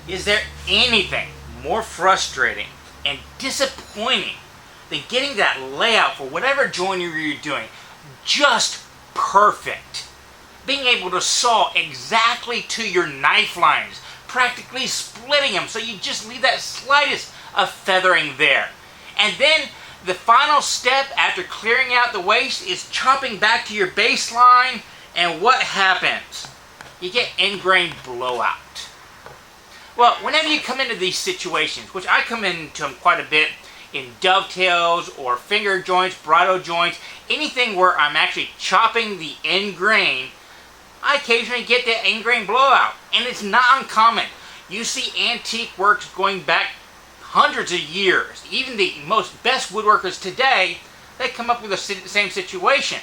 Is there anything more frustrating and disappointing than getting that layout for whatever joinery you're doing just perfect? Being able to saw exactly to your knife lines, practically splitting them so you just leave that slightest of feathering there. And then the final step after clearing out the waste is chopping back to your baseline, and what happens? You get end-grain blowout. Well, whenever you come into these situations, which I come into them quite a bit in dovetails or finger joints, bridal joints, anything where I'm actually chopping the end grain, I occasionally get that end grain blowout, and it's not uncommon. You see antique works going back hundreds of years. Even the most best woodworkers today, they come up with the same situation.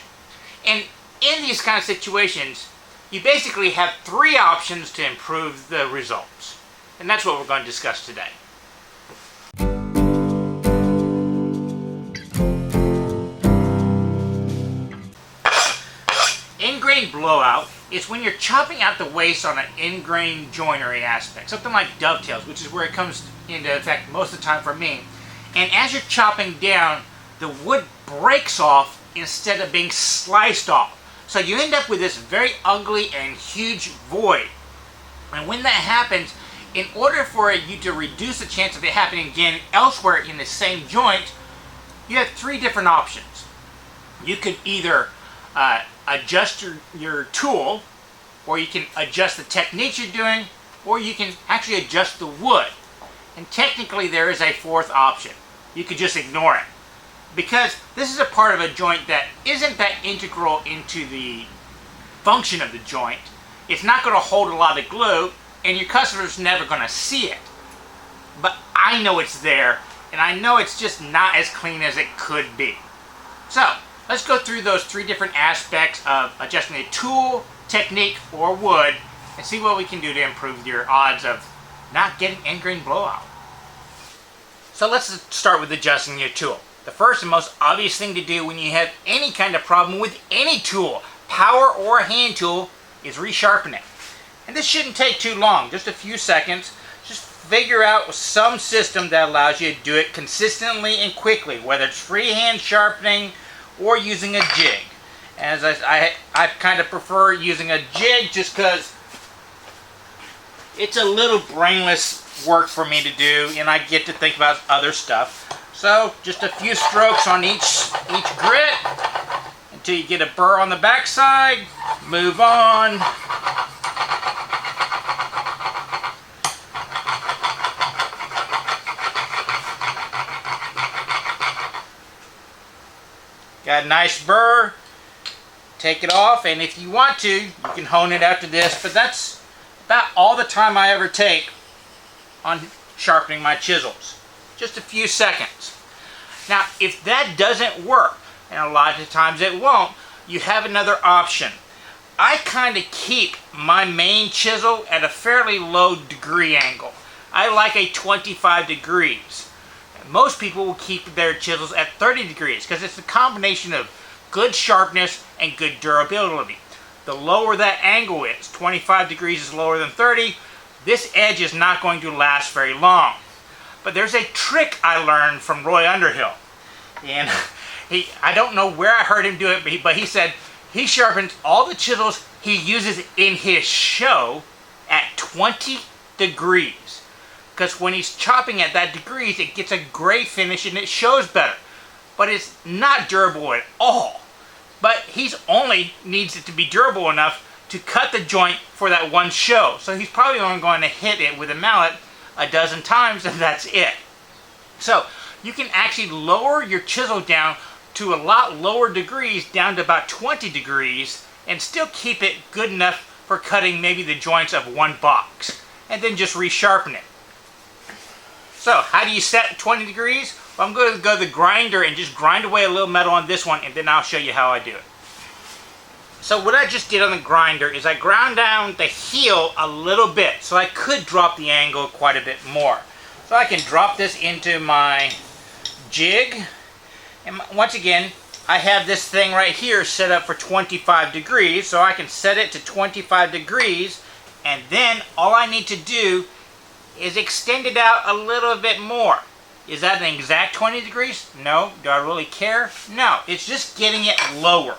And in these kind of situations, you basically have three options to improve the results. And that's what we're going to discuss today. End-grain blowout is when you're chopping out the waste on an end-grain joinery aspect, something like dovetails, which is where it comes into effect most of the time for me. And as you're chopping down, the wood breaks off instead of being sliced off. So you end up with this very ugly and huge void. And when that happens, in order for you to reduce the chance of it happening again elsewhere in the same joint, you have three different options. You could either adjust your tool, or you can adjust the techniques you're doing, or you can actually adjust the wood. And technically there is a fourth option. You could just ignore it. Because this is a part of a joint that isn't that integral into the function of the joint. It's not going to hold a lot of glue, and your customer's never going to see it. But I know it's there, and I know it's just not as clean as it could be. So, let's go through those three different aspects of adjusting a tool, technique, or wood, and see what we can do to improve your odds of not getting end-grain blowout. So let's start with adjusting your tool. The first and most obvious thing to do when you have any kind of problem with any tool, power or hand tool, is resharpen it. And this shouldn't take too long, just a few seconds. Just figure out some system that allows you to do it consistently and quickly, whether it's freehand sharpening or using a jig. As I kind of prefer using a jig just because it's a little brainless work for me to do, and I get to think about other stuff. So just a few strokes on each grit until you get a burr on the backside. Move on. Got a nice burr. Take it off, and if you want to, you can hone it after this, but that's about all the time I ever take on sharpening my chisels. Just a few seconds. Now, if that doesn't work, and a lot of times it won't, you have another option. I kind of keep my main chisel at a fairly low degree angle. I like a 25 degrees. Most people will keep their chisels at 30 degrees because it's a combination of good sharpness and good durability. The lower that angle is, 25 degrees is lower than 30, this edge is not going to last very long. But there's a trick I learned from Roy Underhill. And I don't know where I heard him do it, but he said he sharpens all the chisels he uses in his show at 20 degrees. Because when he's chopping at that degrees, it gets a gray finish and it shows better. But it's not durable at all. But he's only needs it to be durable enough to cut the joint for that one show. So he's probably only going to hit it with a mallet a dozen times, and that's it. So you can actually lower your chisel down to a lot lower degrees, down to about 20 degrees, and still keep it good enough for cutting maybe the joints of one box, and then just resharpen it. So how do you set 20 degrees? Well, I'm going to go to the grinder and just grind away a little metal on this one, and then I'll show you how I do it. So what I just did on the grinder is I ground down the heel a little bit, so I could drop the angle quite a bit more. So I can drop this into my jig, and once again, I have this thing right here set up for 25 degrees, so I can set it to 25 degrees, and then all I need to do is extended out a little bit more. Is that an exact 20 degrees? No. Do I really care? No. It's just getting it lower.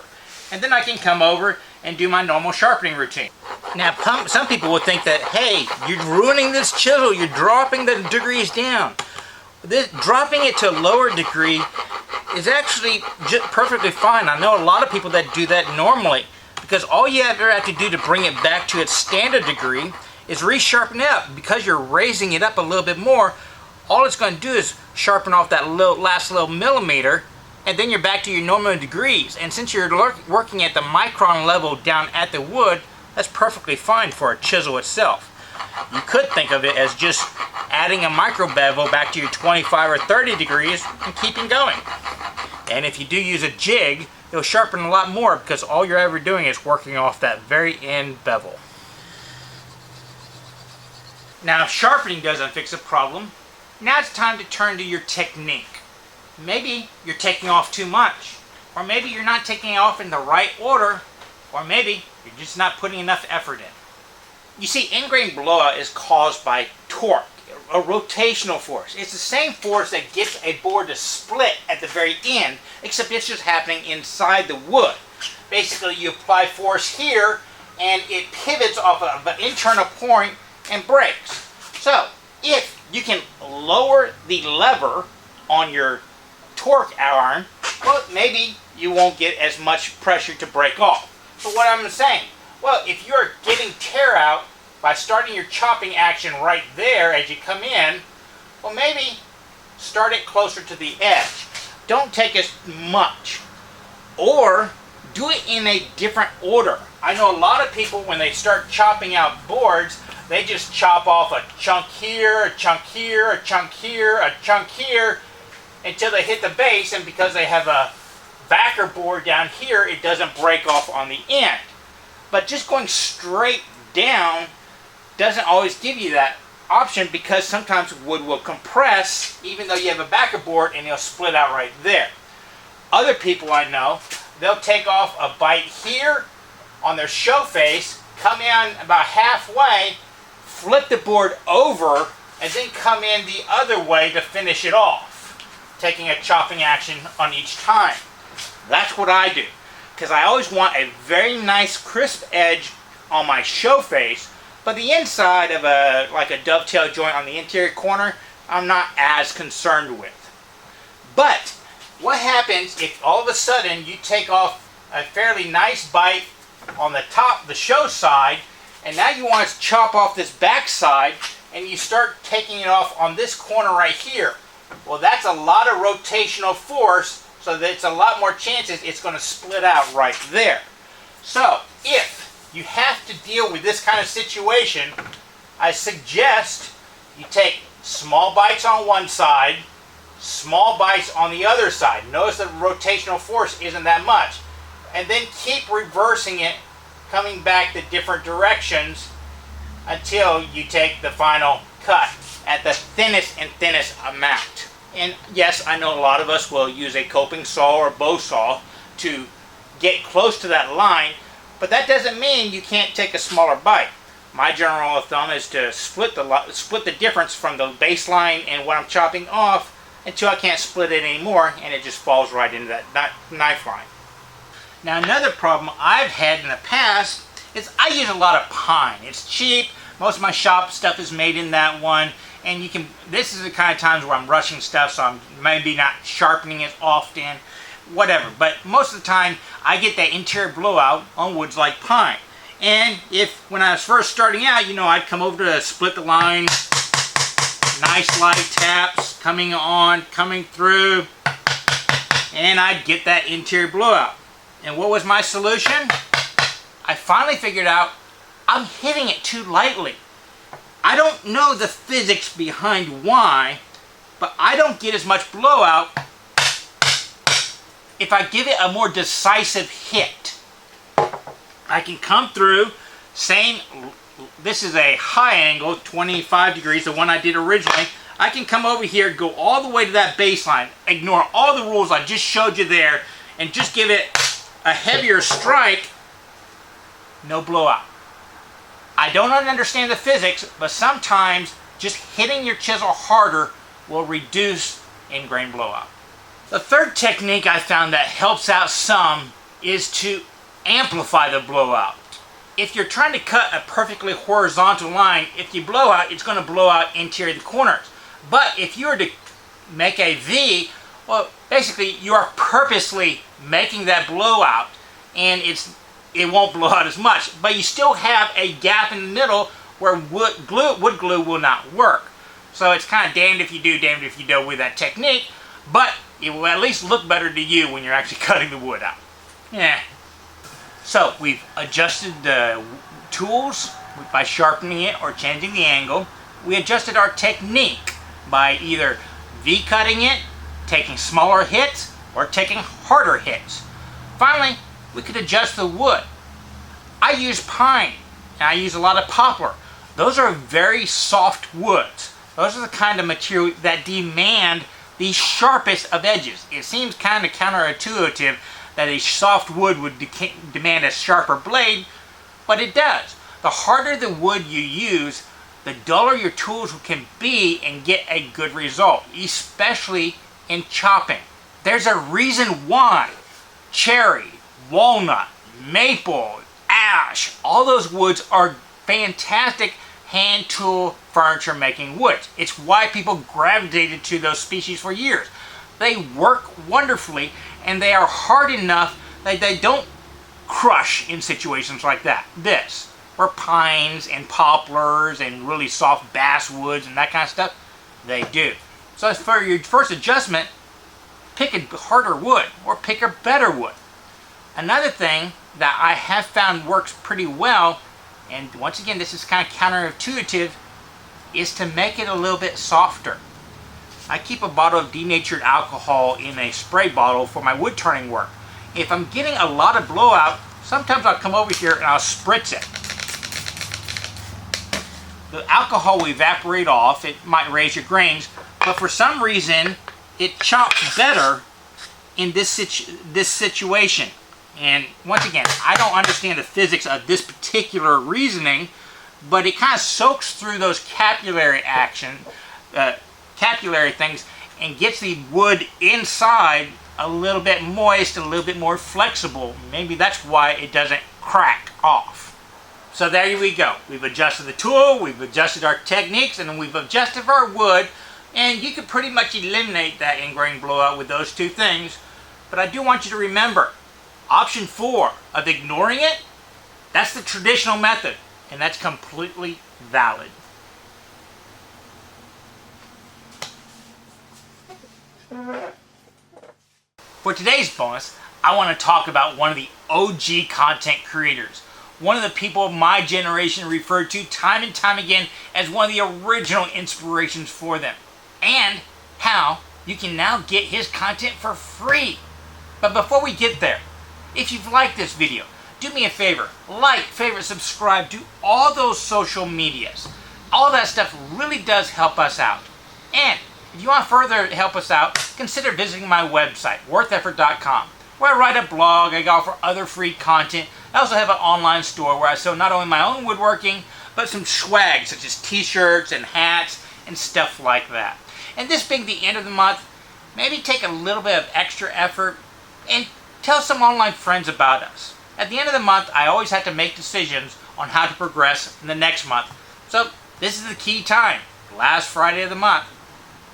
And then I can come over and do my normal sharpening routine. Now, some people would think that, hey, you're ruining this chisel. You're dropping the degrees down. Dropping it to a lower degree is actually just perfectly fine. I know a lot of people that do that normally, because all you ever have to do to bring it back to its standard degree is resharpen it up. Because you're raising it up a little bit more, all it's going to do is sharpen off that last little millimeter, and then you're back to your normal degrees. And since you're working at the micron level down at the wood, that's perfectly fine for a chisel itself. You could think of it as just adding a micro bevel back to your 25 or 30 degrees and keeping going. And if you do use a jig, it'll sharpen a lot more because all you're ever doing is working off that very end bevel. Now, if sharpening doesn't fix a problem, now it's time to turn to your technique. Maybe you're taking off too much, or maybe you're not taking off in the right order, or maybe you're just not putting enough effort in. You see, grain blowout is caused by torque, a rotational force. It's the same force that gets a board to split at the very end, except it's just happening inside the wood. Basically, you apply force here, and it pivots off of an internal point and breaks. So, if you can lower the lever on your torque iron, well, maybe you won't get as much pressure to break off. So what I'm saying, well, if you're getting tear out by starting your chopping action right there as you come in, well, maybe start it closer to the edge. Don't take as much. Or do it in a different order. I know a lot of people, when they start chopping out boards, they just chop off a chunk here, a chunk here, a chunk here, a chunk here, until they hit the base, and because they have a backer board down here, it doesn't break off on the end. But just going straight down doesn't always give you that option, because sometimes wood will compress even though you have a backer board, and it'll split out right there. Other people I know, they'll take off a bite here on their show face, come in about halfway, flip the board over, and then come in the other way to finish it off, taking a chopping action on each time. That's what I do, because I always want a very nice crisp edge on my show face, but the inside of like a dovetail joint on the interior corner, I'm not as concerned with. But what happens if all of a sudden you take off a fairly nice bite on the top, the show side, and now you want to chop off this back side, and you start taking it off on this corner right here? Well, that's a lot of rotational force, so that it's a lot more chances it's going to split out right there. So, if you have to deal with this kind of situation, I suggest you take small bites on one side, small bites on the other side. Notice the rotational force isn't that much. And then keep reversing it, coming back the different directions until you take the final cut at the thinnest and thinnest amount. And yes, I know a lot of us will use a coping saw or bow saw to get close to that line, but that doesn't mean you can't take a smaller bite. My general rule of thumb is to split the difference from the baseline and what I'm chopping off until I can't split it anymore, and it just falls right into that knife line. Now, another problem I've had in the past is I use a lot of pine. It's cheap. Most of my shop stuff is made in that one, and this is the kind of times where I'm rushing stuff, so I'm maybe not sharpening it often, whatever. But most of the time, I get that interior blowout on woods like pine. And when I was first starting out, I'd come over to split the line, nice light taps, coming on, coming through, and I'd get that interior blowout. And what was my solution? I finally figured out I'm hitting it too lightly. I don't know the physics behind why, but I don't get as much blowout if I give it a more decisive hit. I can come through, this is a high angle, 25 degrees, the one I did originally. I can come over here, go all the way to that baseline, ignore all the rules I just showed you there, and just give it a heavier strike, no blowout. I don't understand the physics, but sometimes just hitting your chisel harder will reduce in grain blowout. The third technique I found that helps out some is to amplify the blowout. If you're trying to cut a perfectly horizontal line, if you blow out, it's going to blow out interior corners. But if you were to make a V, well, basically you are purposely making that blowout, and it won't blow out as much, but you still have a gap in the middle where wood glue will not work. So it's kind of damned if you do, damned if you don't with that technique, but it will at least look better to you when you're actually cutting the wood out. Yeah. So we've adjusted the tools by sharpening it or changing the angle. We adjusted our technique by either V-cutting it, taking smaller hits, or taking harder hits. Finally, we could adjust the wood. I use pine, and I use a lot of poplar. Those are very soft woods. Those are the kind of material that demand the sharpest of edges. It seems kind of counterintuitive that a soft wood would demand a sharper blade, but it does. The harder the wood you use, the duller your tools can be and get a good result, especially in chopping. There's a reason why cherry, walnut, maple, ash, all those woods are fantastic hand tool furniture making woods. It's why people gravitated to those species for years. They work wonderfully, and they are hard enough that they don't crush in situations like this, where pines and poplars and really soft basswoods and that kind of stuff, they do. So for your first adjustment, pick a harder wood or pick a better wood. Another thing that I have found works pretty well, and once again this is kind of counterintuitive, is to make it a little bit softer. I keep a bottle of denatured alcohol in a spray bottle for my wood turning work. If I'm getting a lot of blowout, sometimes I'll come over here and I'll spritz it. The alcohol will evaporate off, it might raise your grains, but for some reason it chops better in this situation. And once again, I don't understand the physics of this particular reasoning, but it kind of soaks through those capillary things and gets the wood inside a little bit moist, a little bit more flexible. Maybe that's why it doesn't crack off. So there we go. We've adjusted the tool, we've adjusted our techniques, and then we've adjusted our wood, and you could pretty much eliminate that in grain blowout with those two things. But I do want you to remember, option 4 of ignoring it, that's the traditional method, and that's completely valid. For today's bonus, I want to talk about one of the OG content creators, one of the people of my generation referred to time and time again as one of the original inspirations for them, and how you can now get his content for free. But before we get there, if you've liked this video, do me a favor, like, favorite, subscribe, do all those social medias. All that stuff really does help us out. And if you want to further help us out, consider visiting my website, wortheffort.com, where I write a blog, I offer other free content. I also have an online store where I sell not only my own woodworking, but some swag such as t-shirts and hats and stuff like that. And this being the end of the month, maybe take a little bit of extra effort and tell some online friends about us. At the end of the month, I always have to make decisions on how to progress in the next month. So this is the key time, last Friday of the month.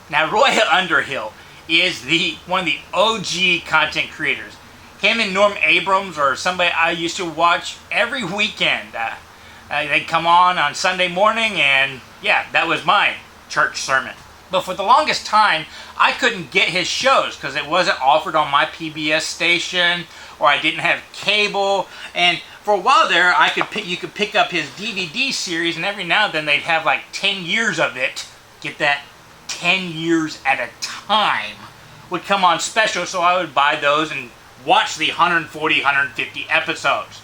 Now Roy Underhill is one of the OG content creators. Him and Norm Abrams are somebody I used to watch every weekend. They'd come on Sunday morning, and yeah, that was my church sermon. But for the longest time, I couldn't get his shows because it wasn't offered on my PBS station, or I didn't have cable. And for a while there, you could pick up his DVD series, and every now and then they'd have like 10 years of it. Get that? 10 years at a time would come on special, so I would buy those and watch the 140, 150 episodes.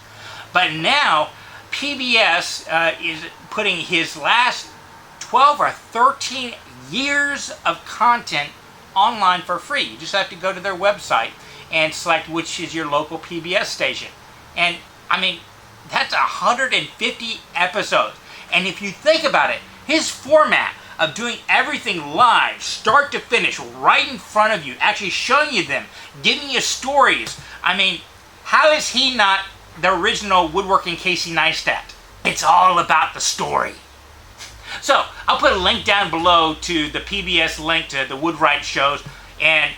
But now, PBS is putting his last 12 or 13 years of content online for free. You just have to go to their website and select which is your local PBS station. And I mean, that's 150 episodes. And if you think about it, his format of doing everything live, start to finish, right in front of you, actually showing you them, giving you stories. I mean, how is he not the original woodworking Casey Neistat? It's all about the story. So, I'll put a link down below to the PBS link to the Woodwright shows, and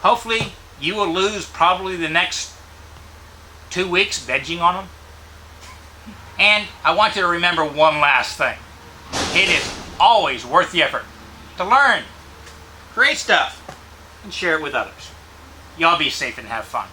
hopefully you will lose probably the next 2 weeks vegging on them. And I want you to remember one last thing. It is always worth the effort to learn, create stuff, and share it with others. Y'all be safe and have fun.